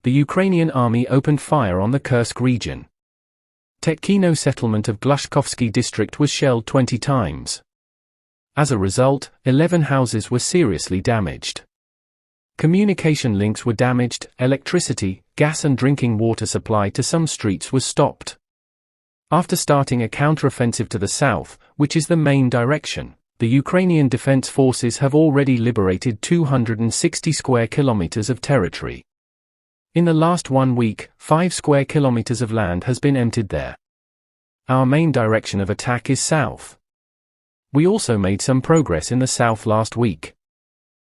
the Ukrainian army opened fire on the Kursk region. Tetkino settlement of Glushkovsky district was shelled 20 times. As a result, 11 houses were seriously damaged. Communication links were damaged, electricity, gas and drinking water supply to some streets was stopped. After starting a counteroffensive to the south, which is the main direction, the Ukrainian Defense Forces have already liberated 260 square kilometers of territory. In the last 1 week, 5 square kilometers of land has been emptied there. Our main direction of attack is south. We also made some progress in the south last week.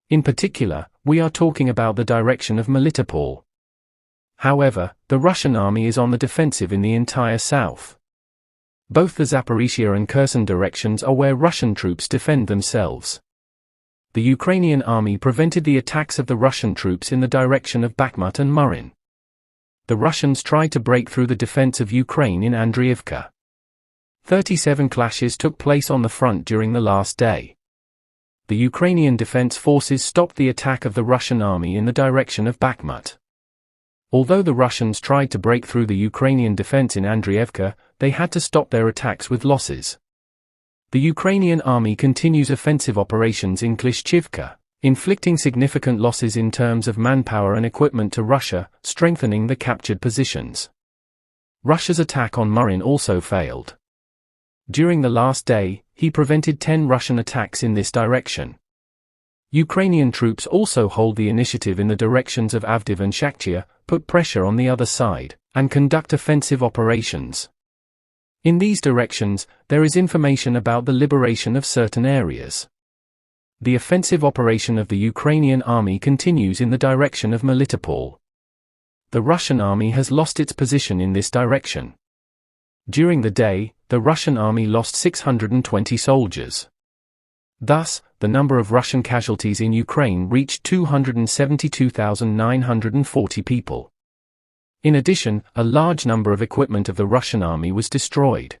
In particular, we are talking about the direction of Melitopol. However, the Russian army is on the defensive in the entire south. Both the Zaporizhia and Kherson directions are where Russian troops defend themselves. The Ukrainian army prevented the attacks of the Russian troops in the direction of Bakhmut and Murin. The Russians tried to break through the defense of Ukraine in Andriivka. 37 clashes took place on the front during the last day. The Ukrainian Defense Forces stopped the attack of the Russian army in the direction of Bakhmut. Although the Russians tried to break through the Ukrainian defense in Andriivka, they had to stop their attacks with losses. The Ukrainian army continues offensive operations in Glushkovsky, inflicting significant losses in terms of manpower and equipment to Russia, strengthening the captured positions. Russia's attack on Murin also failed. During the last day, he prevented 10 Russian attacks in this direction. Ukrainian troops also hold the initiative in the directions of Avdiv and Shakhtya, put pressure on the other side, and conduct offensive operations. In these directions, there is information about the liberation of certain areas. The offensive operation of the Ukrainian army continues in the direction of Melitopol. The Russian army has lost its position in this direction. During the day, the Russian army lost 620 soldiers. Thus, the number of Russian casualties in Ukraine reached 272,940 people. In addition, a large number of equipment of the Russian army was destroyed.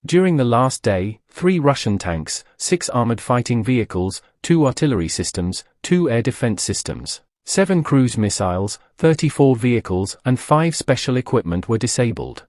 During the last day, 3 Russian tanks, 6 armored fighting vehicles, 2 artillery systems, 2 air defense systems, 7 cruise missiles, 34 vehicles and 5 special equipment were disabled.